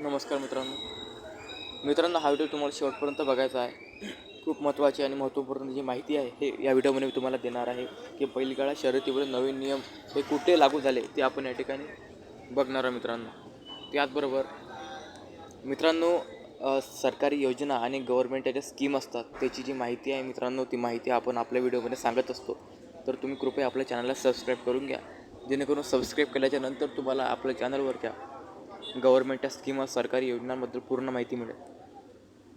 नमस्कार मित्रांनो, हा व्हिडिओ तुम्हाला शेवटपर्यंत बघायचा आहे. खूप महत्त्वाची आणि महत्त्वपूर्ण जी माहिती आहे हे या व्हिडिओमध्ये मी तुम्हाला देणार आहे की बैलगाडा शर्यतीवरील नवीन नियम हे कुठे लागू झाले ते आपण या ठिकाणी बघणार आहोत त्याचबरोबर सरकारी योजना आणि गव्हर्नमेंटच्या ज्या स्कीम असतात त्याची जी माहिती आहे ती माहिती आपण आपल्या व्हिडिओमध्ये सांगत असतो. तर तुम्ही कृपया आपल्या चॅनलला सबस्क्राईब करून घ्या, जेणेकरून सबस्क्राईब केल्याच्या नंतर तुम्हाला आपल्या चॅनलवरच्या गव्हर्नमेंटच्या स्कीमा सरकारी योजनांबद्दल पूर्ण माहिती मिळेल.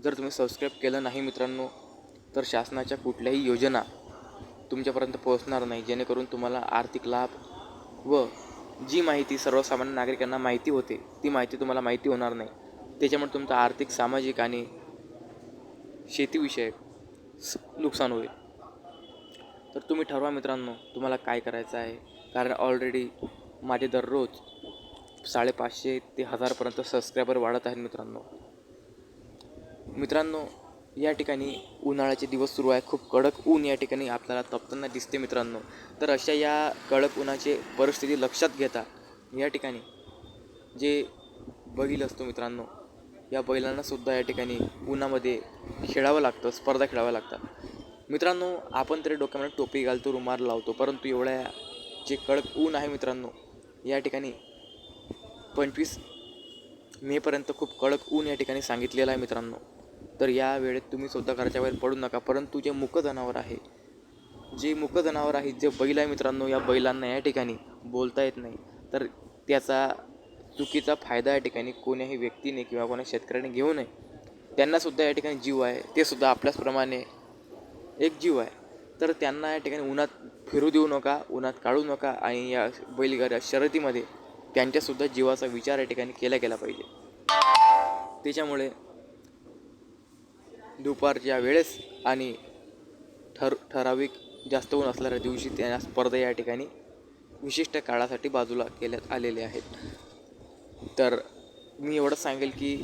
जर तुम्ही सबस्क्राईब केलं नाही तर शासनाच्या कुठल्याही योजना तुमच्यापर्यंत पोहोचणार नाही, जेणेकरून तुम्हाला आर्थिक लाभ व जी माहिती सर्वसामान्य नागरिकांना माहिती होते ती माहिती तुम्हाला माहिती होणार नाही. त्याच्यामुळे तुमचं आर्थिक, सामाजिक आणि शेतीविषयक नुकसान होईल. तर तुम्ही ठरवा तुम्हाला काय करायचं आहे, कारण ऑलरेडी माझे दररोज 550 ते 1000पर्यंत सबस्क्रायबर वाढत आहेत. मित्रांनो, या ठिकाणी उन्हाळ्याचे दिवस सुरू आहे. खूप कडक ऊन या ठिकाणी आपल्याला तपताना दिसते तर अशा या कडक उन्हाची परिस्थिती लक्षात घेता या ठिकाणी जे बैल असतो या बैलांनासुद्धा या ठिकाणी उन्हामध्ये खेळावं लागतं, स्पर्धा खेळाव्या लागतात. आपण तरी डोक्यामध्ये टोपी घालतो, रुमाल लावतो, परंतु एवढ्या जे कडक ऊन आहे या ठिकाणी 25 मेपर्यंत खूप कडक ऊन या ठिकाणी सांगितलेलं आहे तर या वेळेत तुम्ही सुद्धा घराच्या बाहेर पडू नका. परंतु जे मुक जनावर आहे, जे बैल आहे या बैलांना या ठिकाणी बोलता येत नाही, तर त्याचा चुकीचा फायदा या ठिकाणी कोण्याही व्यक्तीने किंवा कोणा शेतकऱ्याने घेऊ नये. त्यांनासुद्धा या ठिकाणी जीव आहे, ते सुद्धा आपल्याचप्रमाणे एक जीव आहे. तर त्यांना या ठिकाणी उन्हात फिरू देऊ नका, उन्हात काढू नका आणि या बैलगाड्या शर्यतीमध्ये त्यांच्यासुद्धा जीवाचा विचार या ठिकाणी केला गेला पाहिजे. त्याच्यामुळे दुपारच्या वेळेस आणि ठराविक जास्त ऊन असणाऱ्या दिवशी त्या स्पर्धा या ठिकाणी विशिष्ट काळासाठी बाजूला केल्यात आलेले आहेत. तर मी एवढंच सांगेल की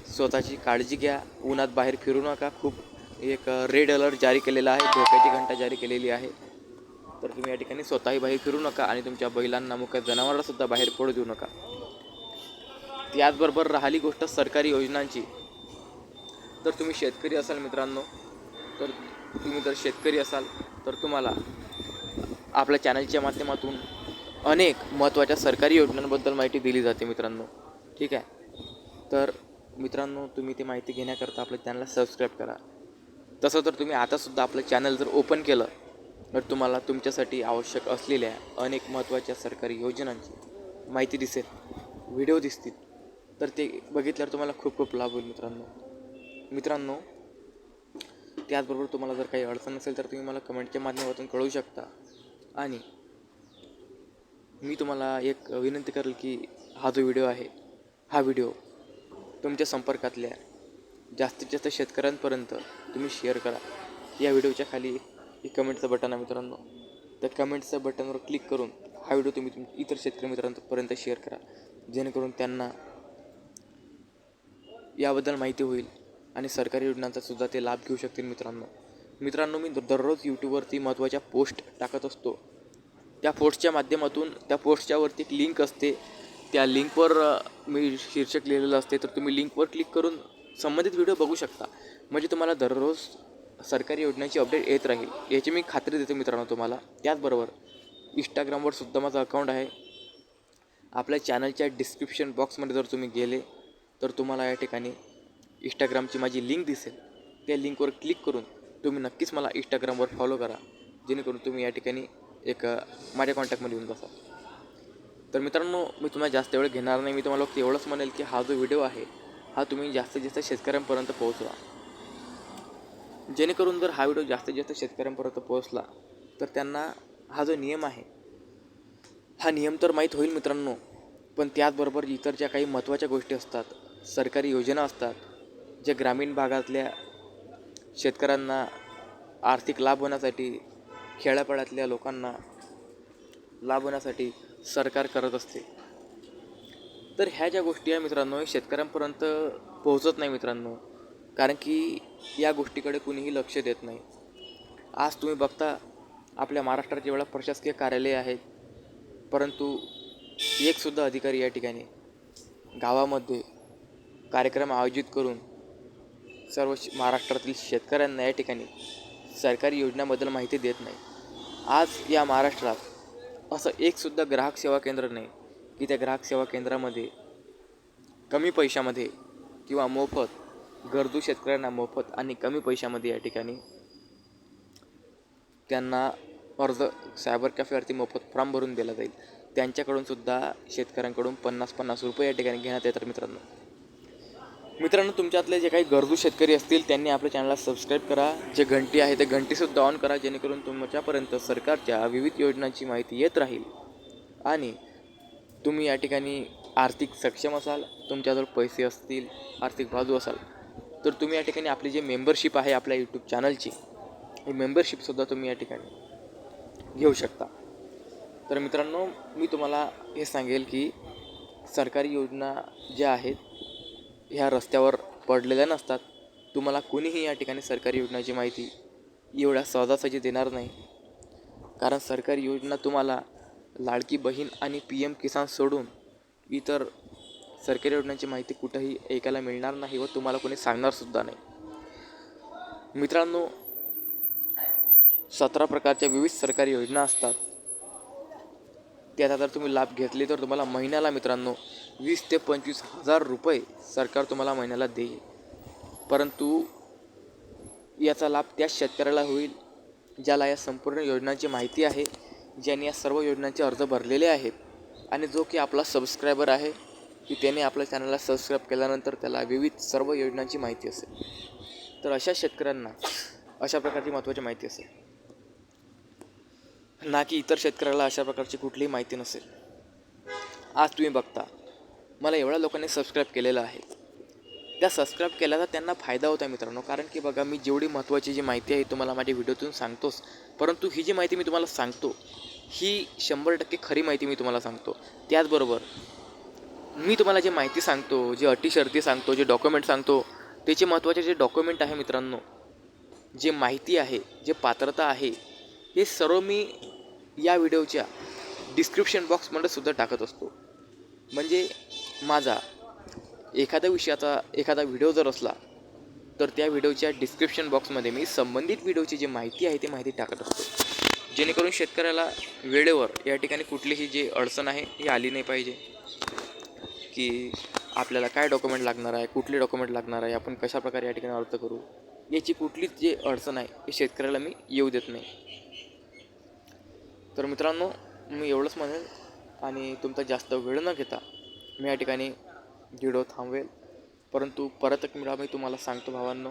स्वतःची काळजी घ्या, उन्हात बाहेर फिरू नका. खूप एक रेड अलर्ट जारी केलेला आहे, धोक्याची घंटा जारी केलेली आहे. तर तुम्ही या ठिकाणी स्वतःही बाहेर फिरू नका आणि तुमच्या बैलांना, मुख्य जनावरांनासुद्धा बाहेर पडू देऊ नका. त्याचबरोबर राहिली गोष्ट सरकारी योजनांची, तर तुम्ही शेतकरी असाल तर तुम्हाला आपल्या चॅनलच्या माध्यमातून अनेक महत्त्वाच्या सरकारी योजनांबद्दल माहिती दिली जाते ठीक आहे. तर तुम्ही ती माहिती घेण्याकरता आपल्या चॅनलला सबस्क्राईब करा. तसं तर तुम्ही आतासुद्धा आपलं चॅनल जर ओपन केलं तर तुम्हाला तुमच्यासाठी आवश्यक असलेल्या अनेक महत्त्वाच्या सरकारी योजनांची माहिती दिसेल, व्हिडिओ दिसतील. तर ते बघितल्यावर तुम्हाला खूप खूप लाभ होईल मित्रांनो. त्याचबरोबर तुम्हाला जर काही अडचण असेल तर तुम्ही मला कमेंटच्या माध्यमातून कळवू शकता. आणि मी तुम्हाला एक विनंती करेल की हा जो व्हिडिओ आहे हा व्हिडिओ तुमच्या संपर्कातल्या जास्तीत जास्त शेतकऱ्यांपर्यंत तुम्ही शेअर करा. या व्हिडिओच्या खाली एक कमेंटचं बटन आहे त्या कमेंटच्या बटनवर क्लिक करून हा व्हिडिओ तुम्ही इतर शेतकरी मित्रांपर्यंत शेअर करा, जेणेकरून त्यांना याबद्दल माहिती होईल आणि सरकारी योजनांचा सुद्धा ते लाभ घेऊ शकतील. मी दररोज यूट्यूबवरती महत्त्वाच्या पोस्ट टाकत असतो. त्या पोस्टच्या माध्यमातून त्या पोस्टच्यावरती एक लिंक असते, त्या लिंकवर मी शीर्षक लिहिलेलं असते, तर तुम्ही लिंकवर क्लिक करून संबंधित व्हिडिओ बघू शकता. म्हणजे तुम्हाला दररोज सरकारी योजनांची अपडेट येत राहील याची मी खात्री देतो तुम्हाला. त्याचबरोबर इंस्टाग्रामवर सुद्धा माझं अकाउंट आहे. आपल्या चॅनलच्या डिस्क्रिप्शन बॉक्समध्ये जर तुम्ही गेले तर तुम्हाला या ठिकाणी इंस्टाग्रामची माझी लिंक दिसेल. त्या लिंकवर क्लिक करून तुम्ही नक्कीच मला इंस्टाग्रामवर फॉलो करा, जेणेकरून तुम्ही या ठिकाणी माझ्या कॉन्टॅक्टमध्ये येऊन बसा. तर मी तुम्हाला जास्त वेळ घेणार नाही. मी तुम्हाला एवढंच म्हणेल की हा जो व्हिडिओ आहे हा तुम्ही जास्तीत जास्त शेतकऱ्यांपर्यंत पोहोचवा, जेणेकरून जर हा व्हिडिओ जास्तीत जास्त शेतकऱ्यांपर्यंत पोहोचला तर त्यांना हा जो नियम आहे हा नियम तर माहीत होईल पण त्याचबरोबर इतर ज्या काही महत्त्वाच्या गोष्टी असतात, सरकारी योजना असतात, ज्या ग्रामीण भागातल्या शेतकऱ्यांना आर्थिक लाभ होण्यासाठी, खेड्यापाड्यातल्या लोकांना लाभ होण्यासाठी सरकार करत असते, तर ह्या ज्या गोष्टी आहे शेतकऱ्यांपर्यंत पोहोचत नाही कारण की या गोष्टीकडे कुणीही लक्ष देत नाही. आज तुम्ही बघता आपल्या महाराष्ट्रात एवढा प्रशासकीय कार्यालय आहेत, परंतु एकसुद्धा अधिकारी या ठिकाणी गावामध्ये कार्यक्रम आयोजित करून सर्व महाराष्ट्रातील शेतकऱ्यांना या ठिकाणी सरकारी योजनांबद्दल माहिती देत नाही. आज या महाराष्ट्रात असं एकसुद्धा ग्राहक सेवा केंद्र नाही की त्या ग्राहक सेवा केंद्रामध्ये कमी पैशामध्ये किंवा मोफत गरजू शेतकऱ्यांना मोफत आणि कमी पैशामध्ये या ठिकाणी त्यांना अर्ज सायबर कॅफेवरती मोफत फॉर्म भरून दिला जाईल. त्यांच्याकडून सुद्धा शेतकऱ्यांकडून 50-50 रुपये या ठिकाणी घेण्यात येतात. मित्रांनो तुमच्यातले जे काही गरजू शेतकरी असतील त्यांनी आपल्या चॅनलला सबस्क्राईब करा. जे घंटी आहे ते घंटीसुद्धा ऑन करा, जेणेकरून तुमच्यापर्यंत सरकारच्या विविध योजनांची माहिती येत राहील. आणि तुम्ही या ठिकाणी आर्थिक सक्षम असाल, तुमच्याजवळ पैसे असतील, आर्थिक बाजू असाल, तर तुम्ही या ठिकाणी आपली जे मेंबरशिप आहे आपल्या यूट्यूब चॅनलची, ही मेंबरशिपसुद्धा तुम्ही या ठिकाणी घेऊ शकता. तर मित्रांनो मी तुम्हाला हे सांगेल की सरकारी योजना ज्या आहेत ह्या रस्त्यावर पडलेल्या नसतात. तुम्हाला कोणीही या ठिकाणी सरकारी योजनाची माहिती एवढ्या सहजासहजी देणार नाही. कारण सरकारी योजना तुम्हाला लाडकी बहीण आणि PM किसान सोडून इतर सरकारी योजनांची माहिती कुठंही ऐकायला मिळणार नाही व तुम्हाला कोणी सांगणारसुद्धा नाही. मित्रांनो 17 प्रकारच्या विविध सरकारी योजना असतात. त्याचा जर तुम्ही लाभ घेतले तर तुम्हाला महिन्याला मित्रांनो 20 ते 25 हजार रुपये सरकार तुम्हाला महिन्याला देईल. परंतु याचा लाभ त्या शेतकऱ्याला होईल ज्याला या संपूर्ण योजनांची माहिती आहे, ज्यांनी या सर्व योजनांचे अर्ज भरलेले आहेत आणि जो की आपला सबस्क्रायबर आहे की त्याने आपल्या चॅनलला सबस्क्राईब केल्यानंतर त्याला विविध सर्व योजनांची माहिती असेल. तर अशा शेतकऱ्यांना अशा प्रकारची महत्त्वाची माहिती असेल, ना की इतर शेतकऱ्याला अशा प्रकारची कुठलीही माहिती नसेल. आज तुम्ही बघता मला एवढ्या लोकांनी सबस्क्राईब केलेलं आहे. त्या सबस्क्राईब केल्याचा त्यांना फायदा होता मित्रांनो. कारण की बघा मी जेवढी महत्त्वाची जी माहिती आहे तुम्हाला माझ्या व्हिडिओतून सांगतोच, परंतु ही जी माहिती मी तुम्हाला सांगतो ही 100% खरी माहिती मी तुम्हाला सांगतो. त्याचबरोबर मी तुम्हाला जे माहिती सांगतो, जे अटी शर्ती सांगतो, जे डॉक्युमेंट सांगतो, त्याचे महत्त्वाचे जे डॉक्युमेंट आहे मित्रांनो, जे माहिती आहे, जे पात्रता आहे, हे सर्व मी या व्हिडिओच्या डिस्क्रिप्शन बॉक्समध्ये सुद्धा टाकत असतो. म्हणजे माझा एखाद्या विषयाचा एखादा व्हिडिओ जर असला तर त्या व्हिडिओच्या डिस्क्रिप्शन बॉक्समध्ये मी संबंधित व्हिडिओची जी माहिती आहे ती माहिती टाकत असतो, जेणेकरून शेतकऱ्याला वेळेवर या ठिकाणी कुठलीही जी अडचण आहे ही आली नाही पाहिजे की आपल्याला काय डॉक्युमेंट लागणार आहे, कुठले डॉक्युमेंट लागणार आहे, आपण कशाप्रकारे या ठिकाणी अर्ज करू, याची कुठलीच जी अडचण आहे ही शेतकऱ्याला मी येऊ देत नाही. तर मित्रांनो मी एवढंच म्हणेल आणि तुमचा जास्त वेळ न घेता मी या ठिकाणी व्हिडिओ थांबवेल. परंतु परत एक वेळा मी तुम्हाला सांगतो भावांनो,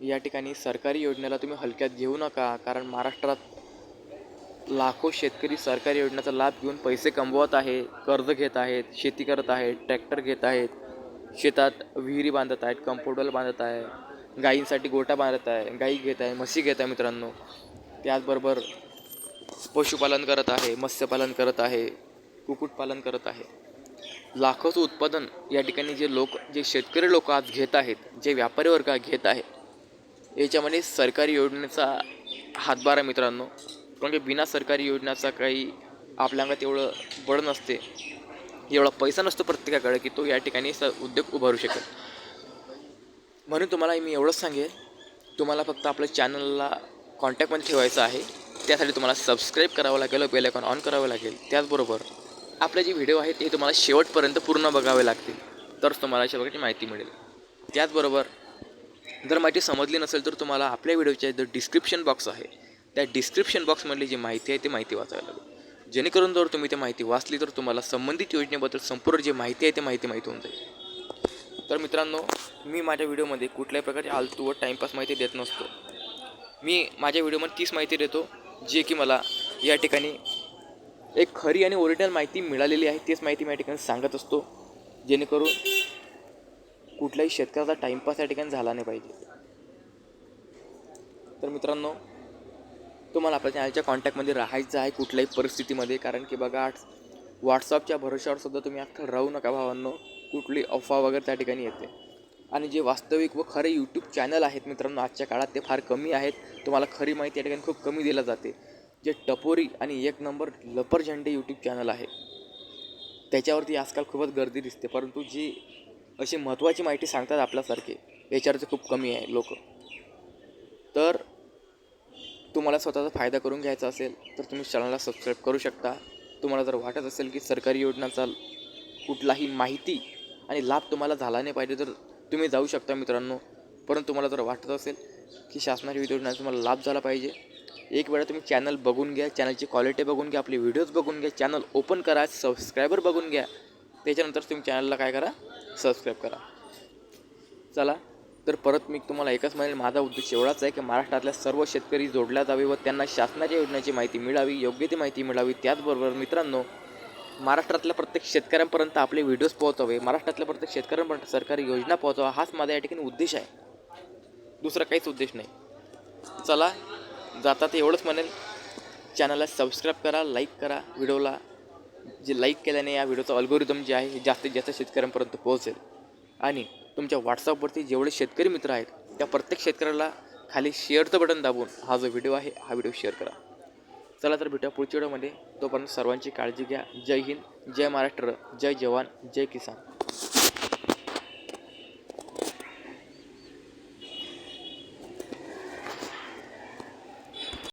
या ठिकाणी सरकारी योजनेला तुम्ही हलक्यात घेऊ नका. कारण महाराष्ट्रात लाखो शेतकरी सरकारी योजनेचा लाभ घेऊन पैसे कमवत आहे, कर्ज घेत आहेत, शेती करत आहेत, ट्रॅक्टर घेत आहेत, शेतात विहिरी बांधत आहेत, कंपाऊंड बांधत आहे, गायींसाठी गोठा बांधत आहे, गाई घेत आहे, म्हशी घेत आहे मित्रांनो. त्याचबरोबर पशुपालन करत आहे, मत्स्यपालन करत आहे, कुक्कुटपालन करत आहे. लाखोचं उत्पादन या ठिकाणी जे शेतकरी लोक आज घेत आहेत, जे व्यापारी वर्ग घेत आहे, याच्यामध्ये सरकारी योजनेचा हातभार आहे मित्रांनो. कारण की बिना सरकारी योजनेचा काही आपल्या अंगात एवढं बळ नसते, एवढा पैसा नसतो प्रत्येकाकडे की तो या ठिकाणी उद्योग उभारू शकेल. म्हणून तुम्हाला मी एवढंच सांगेन, तुम्हाला फक्त आपल्या चॅनलला कॉन्टॅक्टमध्ये ठेवायचं आहे. त्यासाठी तुम्हाला सबस्क्राईब करावं लागेल, बेल आयकॉन ऑन करावं लागेल. त्याचबरोबर आपले जे व्हिडिओ आहेत ते तुम्हाला शेवटपर्यंत पूर्ण बघावे लागतील, तरच तुम्हाला अशा प्रकारची माहिती मिळेल. त्याचबरोबर जर माहिती समजली नसेल तर तुम्हाला आपल्या व्हिडिओच्या जो डिस्क्रिप्शन बॉक्स आहे त्या डिस्क्रिप्शन बॉक्समधली जी माहिती आहे ती माहिती वाचावी लागेल, जेणेकरून जर तुम्ही ती माहिती वाचली तर तुम्हाला संबंधित योजनेबद्दल संपूर्ण जी माहिती आहे ती माहिती होऊन जाईल. तर मित्रांनो मी माझ्या व्हिडिओमध्ये कुठल्याही प्रकारची आलतू व टाईमपास माहिती देत नसतो. मी माझ्या व्हिडिओमध्ये तीच माहिती देतो जे की मला या ठिकाणी एक खरी आणि ओरिजिनल माहिती मिळालेली आहे. तीच माहिती मी या ठिकाणी सांगत असतो, जेणेकरून कुठल्याही शेतकऱ्याचा टाईमपास या ठिकाणी झाला नाही पाहिजे. तर मित्रांनो तुम्हाला आपल्या चॅनलच्या कॉन्टॅक्टमध्ये राहायचं आहे कुठल्याही परिस्थितीमध्ये. कारण की बघा व्हॉट्सअपच्या भरोश्यावर सुद्धा तुम्ही अख्खं राहू नका भावांनो. कुठली अफवा वगैरे त्या ठिकाणी येते. आणि जे वास्तविक व खरे यूट्यूब चॅनल आहेत मित्रांनो आजच्या काळात ते फार कमी आहेत. तुम्हाला खरी माहिती या ठिकाणी खूप कमी दिली जाते. जे टपोरी आणि एक नंबर लपर झंडे यूट्यूब चॅनल आहे त्याच्यावरती आजकाल खूपच गर्दी दिसते. परंतु जी अशी महत्त्वाची माहिती सांगतात आपल्यासारखे याच्यावरती खूप कमी आहे लोक. तर तुम्हाला स्वतःचा फायदा करून घ्यायचा असेल तर तुम्ही चॅनलला सबस्क्राईब करू शकता. तुम्हाला जर वाटत असेल की सरकारी योजनांचा कुठलाही माहिती आणि लाभ तुम्हाला झाला नाही पाहिजे तर तुम्ही जाऊ शकता मित्रांनो. परंतु तुम्हाला जर वाटत असेल की शासनाच्या विविध योजनांचा तुम्हाला लाभ झाला पाहिजे, एक वेळा तुम्ही चॅनल बघून घ्या, चॅनलची क्वालिटी बघून घ्या, आपले व्हिडिओज बघून घ्या, चॅनल ओपन करा, सबस्क्रायबर बघून घ्या, त्याच्यानंतर तुम्ही चॅनलला काय करा, सबस्क्राईब करा. चला तर परत मी तुम्हाला एकच म्हणेल, माझा उद्देश एवढाच आहे की महाराष्ट्रातल्या सर्व शेतकरी जोडल्या जावे व त्यांना शासनाच्या योजनेची माहिती मिळावी, योग्य ती माहिती मिळावी. त्याचबरोबर मित्रांनो, महाराष्ट्रातल्या प्रत्येक शेतकऱ्यांपर्यंत आपले व्हिडिओज पोहोचावे, महाराष्ट्रातल्या प्रत्येक शेतकऱ्यांपर्यंत सरकारी योजना पोहोचावा, हाच माझा या ठिकाणी उद्देश आहे. दुसरा काहीच उद्देश नाही. चला जाता ते एवढंच म्हणेल, चॅनलला सबस्क्राईब करा, लाईक करा व्हिडिओला. जे लाईक केल्याने या व्हिडिओचा अल्गोरिदम जे आहे हे जास्तीत जास्त शेतकऱ्यांपर्यंत पोहोचेल. आणि तुमच्या व्हॉट्सअपवरती जेवढे शेतकरी मित्र आहेत त्या प्रत्येक शेतकऱ्याला खाली शेअरचं बटन दाबून हा जो व्हिडिओ आहे हा व्हिडिओ शेअर करा. चला तर भेटूया पुढच्या व्हिडिओमध्ये. तोपर्यंत सर्वांची काळजी घ्या. जय हिंद, जय महाराष्ट्र, जय जवान, जय किसान.